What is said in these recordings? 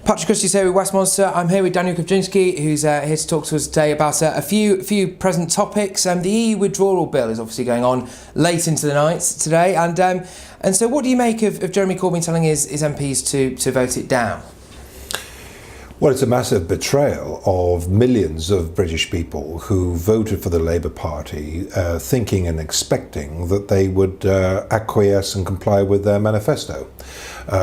Patrick Christie's here with Westminster. I'm here with Daniel Kowczynski, who's here to talk to us today about a few present topics. The EU withdrawal bill is obviously going on late into the night today, and so what do you make of Jeremy Corbyn telling his MPs to vote it down? Well, it's a massive betrayal of millions of British people who voted for the Labour Party, thinking and expecting that they would acquiesce and comply with their manifesto,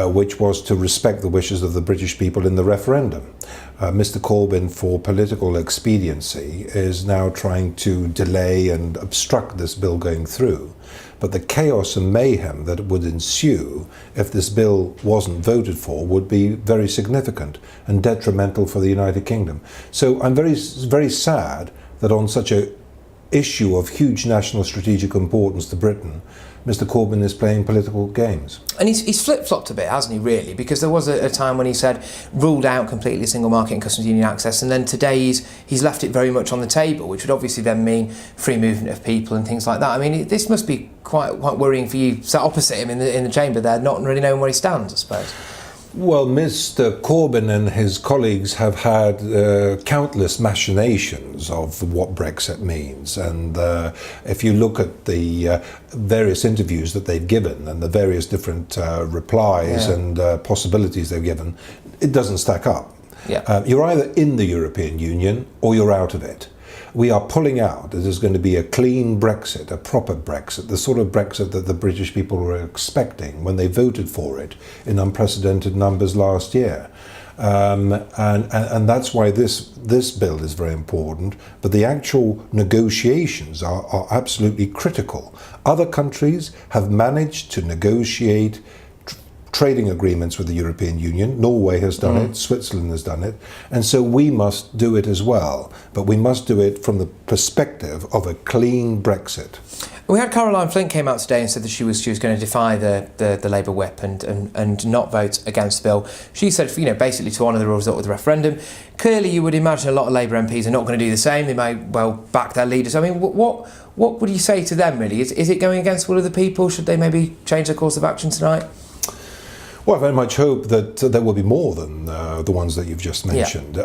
which was to respect the wishes of the British people in the referendum. Mr. Corbyn, for political expediency, is now trying to delay and obstruct this bill going through. But the chaos and mayhem that would ensue if this bill wasn't voted for would be very significant and detrimental for the United Kingdom. So I'm very, very sad that on such an issue of huge national strategic importance to Britain, Mr. Corbyn is playing political games. And he's flip-flopped a bit, hasn't he, really? Because there was a time when he said, ruled out completely single market and customs union access, and then today he's left it very much on the table, which would obviously then mean free movement of people and things like that. I mean, this must be quite worrying for you, sat opposite him in the chamber there, not really knowing where he stands, I suppose. Well, Mr. Corbyn and his colleagues have had countless machinations of what Brexit means, and if you look at the various interviews that they've given and the various different replies and possibilities they've given, it doesn't stack up. You're either in the European Union or you're out of it. We are pulling out. It is going to be a clean Brexit, a proper Brexit, the sort of Brexit that the British people were expecting when they voted for it in unprecedented numbers last year. And that's why this bill is very important. But the actual negotiations are absolutely critical. Other countries have managed to negotiate trading agreements with the European Union. Norway has done it, Switzerland has done it, and so we must do it as well. But we must do it from the perspective of a clean Brexit. We had Caroline Flint came out today and said that she was going to defy the Labour whip and not vote against the bill. She said, basically to honour the result of the referendum. Clearly, you would imagine a lot of Labour MPs are not going to do the same. They may well back their leaders. I mean, what would you say to them, really? Is it going against will of the people? Should they maybe change their course of action tonight? Well, I very much hope that there will be more than the ones that you've just mentioned.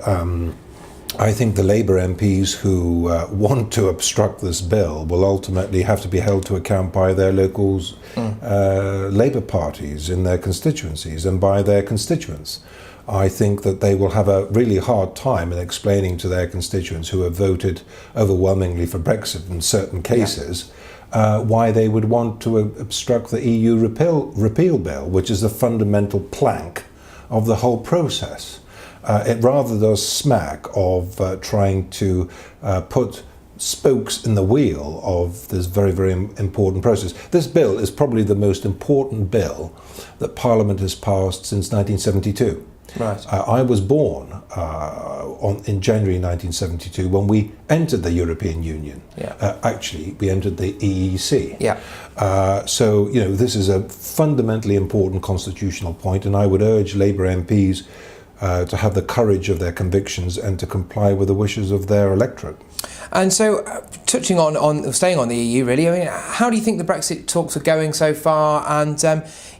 I think the Labour MPs who want to obstruct this bill will ultimately have to be held to account by their local Labour parties in their constituencies and by their constituents. I think that they will have a really hard time in explaining to their constituents who have voted overwhelmingly for Brexit in certain cases why they would want to obstruct the EU repeal bill, which is the fundamental plank of the whole process. It rather does smack of trying to put spokes in the wheel of this very, very important process. This bill is probably the most important bill that Parliament has passed since 1972. Right. I was born in January 1972 when we entered the European Union. Actually, we entered the EEC. So, this is a fundamentally important constitutional point, and I would urge Labour MPs to have the courage of their convictions and to comply with the wishes of their electorate. And so, touching on staying on the EU, really, I mean, how do you think the Brexit talks are going so far? And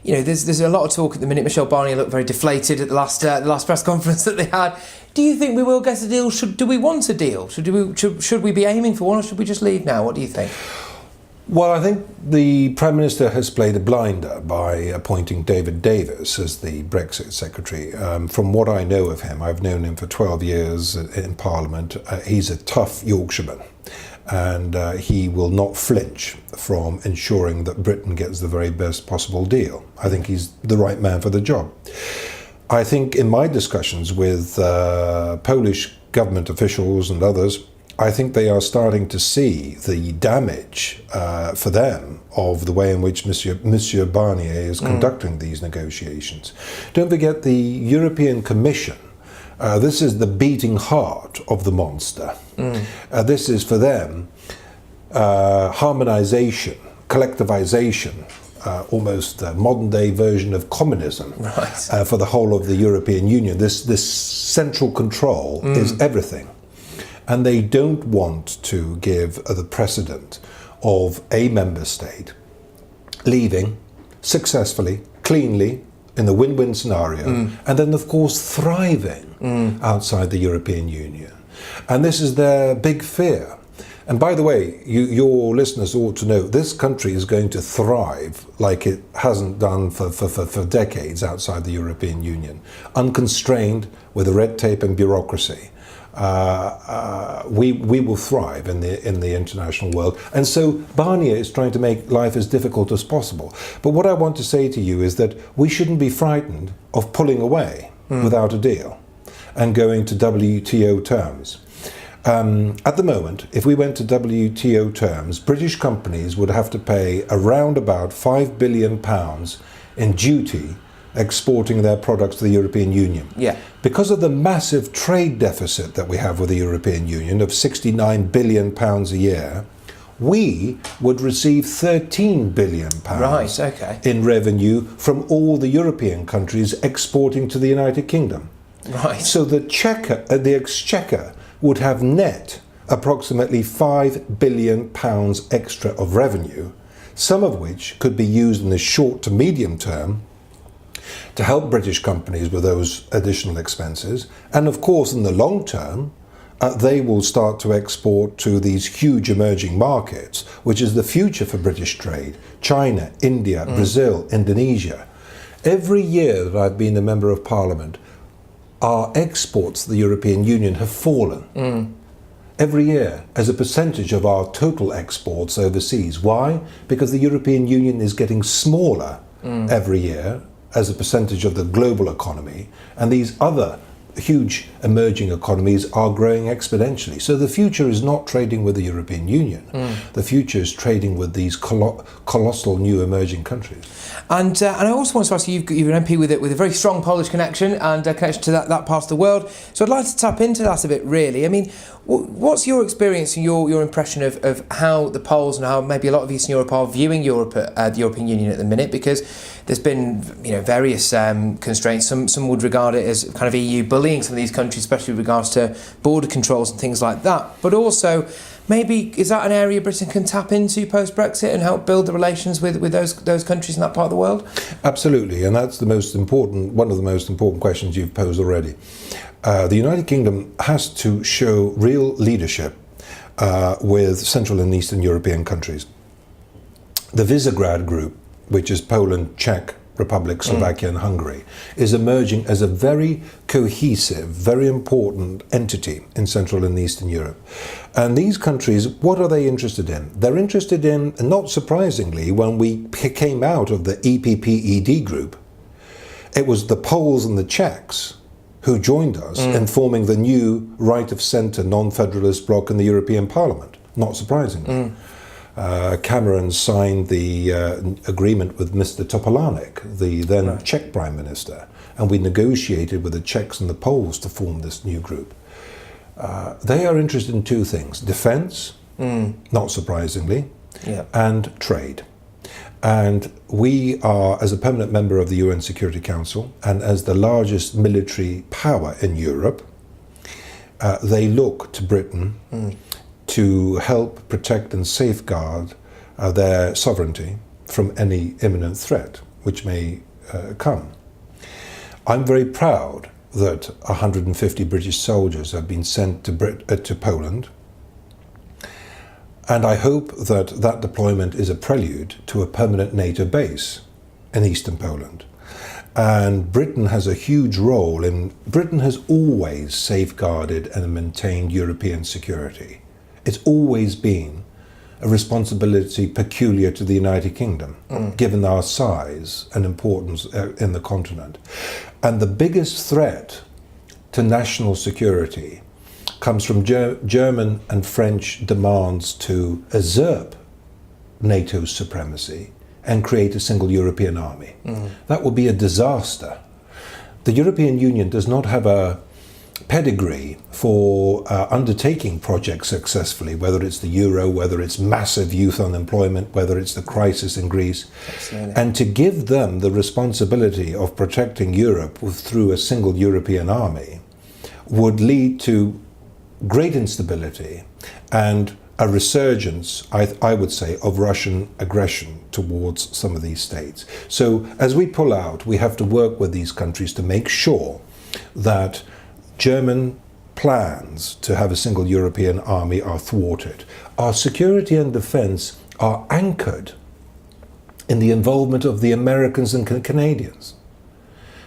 there's a lot of talk at the minute. Michel Barnier looked very deflated at the last press conference that they had. Do you think we will get a deal? Do we want a deal? Should we be aiming for one, or should we just leave now? What do you think? Well, I think the Prime Minister has played a blinder by appointing David Davis as the Brexit Secretary. From what I know of him, I've known him for 12 years in Parliament. He's a tough Yorkshireman, and he will not flinch from ensuring that Britain gets the very best possible deal. I think he's the right man for the job. I think in my discussions with Polish government officials and others, I think they are starting to see the damage for them of the way in which Monsieur Barnier is conducting these negotiations. Don't forget the European Commission. This is the beating heart of the monster. This is for them harmonization, collectivization, almost a modern day version of communism for the whole of the European Union. This central control is everything. And they don't want to give the precedent of a member state leaving successfully, cleanly, in the win-win scenario, and then, of course, thriving outside the European Union. And this is their big fear. And by the way, your listeners ought to know this country is going to thrive like it hasn't done for decades outside the European Union, unconstrained with the red tape and bureaucracy. We will thrive in the international world. And so Barnier is trying to make life as difficult as possible. But what I want to say to you is that we shouldn't be frightened of pulling away without a deal and going to WTO terms. At the moment, if we went to WTO terms, British companies would have to pay around about £5 billion in duty exporting their products to the European Union. Yeah. Because of the massive trade deficit that we have with the European Union of £69 billion a year, we would receive £13 billion Right, okay. in revenue from all the European countries exporting to the United Kingdom. Right. So the exchequer would have net approximately £5 billion extra of revenue, some of which could be used in the short to medium term to help British companies with those additional expenses. And of course, in the long term, they will start to export to these huge emerging markets, which is the future for British trade: China, India, Brazil, Indonesia. Every year that I've been a member of Parliament, our exports to the European Union have fallen. Every year as a percentage of our total exports overseas. Why? Because the European Union is getting smaller every year as a percentage of the global economy, and these other huge emerging economies are growing exponentially. So the future is not trading with the European Union. The future is trading with these colossal new emerging countries. And I also want to ask you, you're an MP with a very strong Polish connection and a connection to that part of the world. So I'd like to tap into that a bit, really. I mean, what's your experience and your impression of how the Poles and how maybe a lot of Eastern Europe are viewing Europe, the European Union at the minute? Because there's been, various constraints. Some would regard it as kind of EU bullying some of these countries, especially with regards to border controls and things like that. But also, maybe is that an area Britain can tap into post-Brexit and help build the relations with those countries in that part of the world? Absolutely, and that's one of the most important questions you've posed already. The United Kingdom has to show real leadership with Central and Eastern European countries. The Visegrad Group, which is Poland, Czech Republic, Slovakia and Hungary, is emerging as a very cohesive, very important entity in Central and Eastern Europe. And these countries, what are they interested in? They're interested in, and not surprisingly, when we came out of the EPP-ED group, it was the Poles and the Czechs who joined us in forming the new right-of-centre non-federalist bloc in the European Parliament, not surprisingly. Cameron signed the agreement with Mr. Topolánek, the then Czech Prime Minister, and we negotiated with the Czechs and the Poles to form this new group. They are interested in two things: defence, not surprisingly, and trade. And we are, as a permanent member of the UN Security Council and as the largest military power in Europe, they look to Britain to help protect and safeguard their sovereignty from any imminent threat which may come. I'm very proud that 150 British soldiers have been sent to Poland, and I hope that that deployment is a prelude to a permanent NATO base in eastern Poland. And Britain has a huge role in. Britain has always safeguarded and maintained European security. It's always been a responsibility peculiar to the United Kingdom, given our size and importance in the continent. And the biggest threat to national security comes from German and French demands to usurp NATO's supremacy and create a single European army. That would be a disaster. The European Union does not have a pedigree for undertaking projects successfully, whether it's the euro, whether it's massive youth unemployment, whether it's the crisis in Greece. Absolutely. And to give them the responsibility of protecting Europe through a single European army would lead to great instability and a resurgence, I would say, of Russian aggression towards some of these states. So as we pull out, we have to work with these countries to make sure that German plans to have a single European army are thwarted. Our security and defense are anchored in the involvement of the Americans and Canadians.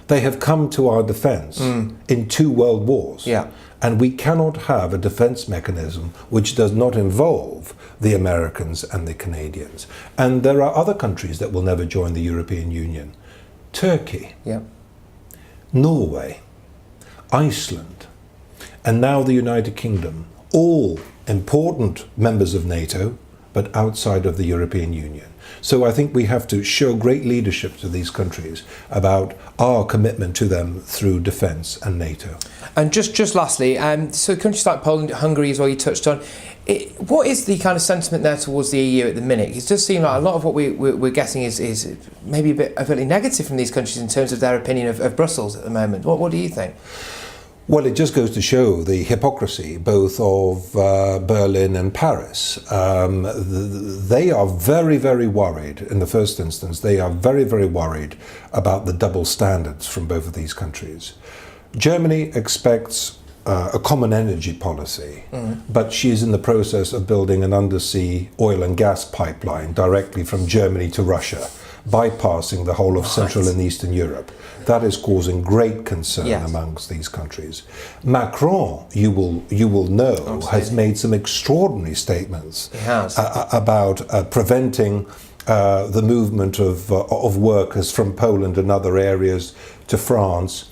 They have come to our defense in 2 world wars. Yeah. And we cannot have a defense mechanism which does not involve the Americans and the Canadians. And there are other countries that will never join the European Union. Turkey, Yeah. Norway, Iceland, and now the United Kingdom, all important members of NATO, but outside of the European Union. So I think we have to show great leadership to these countries about our commitment to them through defence and NATO. And just lastly, so countries like Poland, Hungary as well, you touched on, what is the kind of sentiment there towards the EU at the minute? It does seem like a lot of what we're getting is maybe a bit negative from these countries in terms of their opinion of Brussels at the moment. What do you think? Well, it just goes to show the hypocrisy both of Berlin and Paris. They are very, very worried, in the first instance, they are very, very worried about the double standards from both of these countries. Germany expects a common energy policy, but she is in the process of building an undersea oil and gas pipeline directly from Germany to Russia, bypassing the whole of Central and Eastern Europe. That is causing great concern amongst these countries. Macron, you will know, has made some extraordinary statements about preventing the movement of workers from Poland and other areas to France.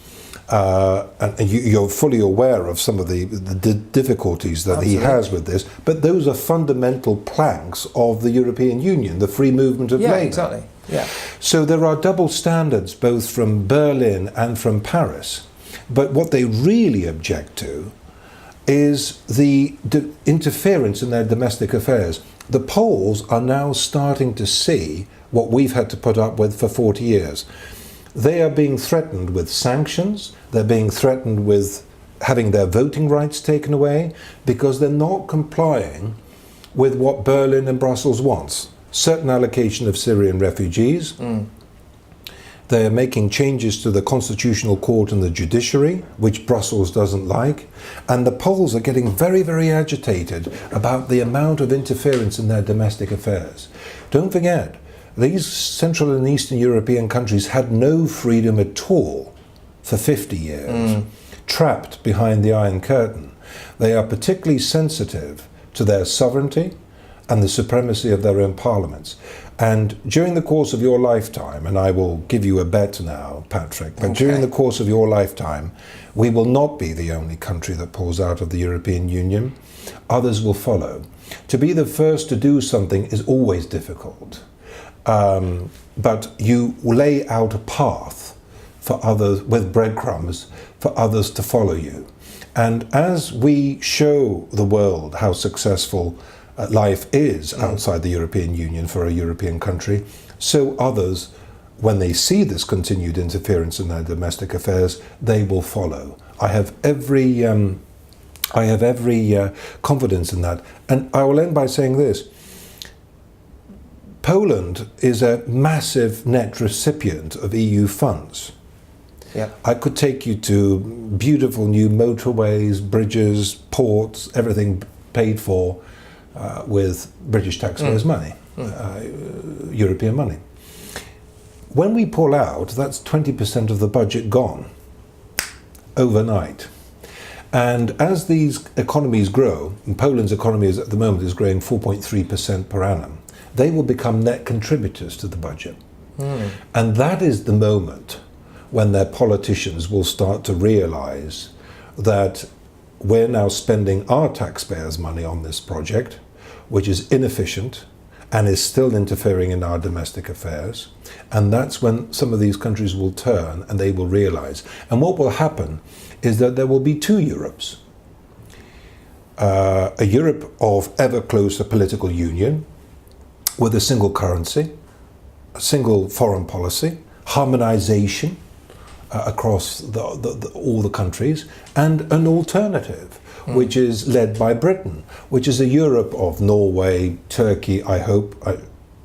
And you're fully aware of some of the difficulties that he has with this, but those are fundamental planks of the European Union, the free movement of labour. Exactly. Yeah. So there are double standards both from Berlin and from Paris, but what they really object to is the interference in their domestic affairs. The Poles are now starting to see what we've had to put up with for 40 years. They are being threatened with sanctions, they're being threatened with having their voting rights taken away because they're not complying with what Berlin and Brussels wants. Certain allocation of Syrian refugees. They are making changes to the Constitutional Court and the judiciary, which Brussels doesn't like. And the Poles are getting very, very agitated about the amount of interference in their domestic affairs. Don't forget, these Central and Eastern European countries had no freedom at all for 50 years, trapped behind the Iron Curtain. They are particularly sensitive to their sovereignty and the supremacy of their own parliaments. And during the course of your lifetime, and I will give you a bet now, Patrick, but during the course of your lifetime, we will not be the only country that pulls out of the European Union. Others will follow. To be the first to do something is always difficult. But you lay out a path for others, with breadcrumbs, for others to follow you. And as we show the world how successful life is outside the European Union for a European country, so others, when they see this continued interference in their domestic affairs, they will follow. I have every confidence in that. And I will end by saying this. Poland is a massive net recipient of EU funds. Yeah. I could take you to beautiful new motorways, bridges, ports, everything paid for with British taxpayers' money, European money. When we pull out, that's 20% of the budget gone overnight. And as these economies grow, and Poland's economy is at the moment is growing 4.3% per annum, they will become net contributors to the budget. And that is the moment when their politicians will start to realize that we're now spending our taxpayers' money on this project, which is inefficient and is still interfering in our domestic affairs. And that's when some of these countries will turn and they will realize. And what will happen is that there will be two Europes. A Europe of ever closer political union with a single currency, a single foreign policy, harmonization across all the countries, and an alternative, which is led by Britain, which is a Europe of Norway, Turkey, I hope,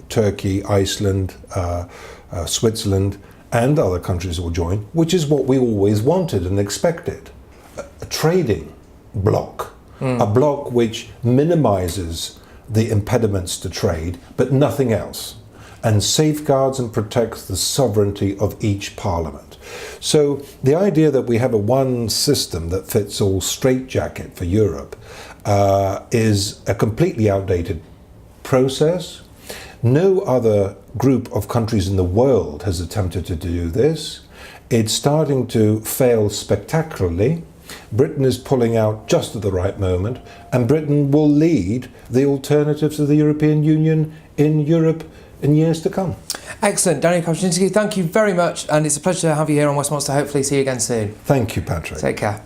Turkey, Iceland, Switzerland, and other countries will join, which is what we always wanted and expected. A trading bloc, a bloc which minimizes the impediments to trade, but nothing else, and safeguards and protects the sovereignty of each parliament. So the idea that we have a one system that fits all straitjacket for Europe is a completely outdated process. No other group of countries in the world has attempted to do this. It's starting to fail spectacularly. Britain is pulling out just at the right moment, and Britain will lead the alternatives of the European Union in Europe in years to come. Excellent. Daniel Kowczynski, thank you very much, and it's a pleasure to have you here on Westminster. Hopefully see you again soon. Thank you, Patrick. Take care.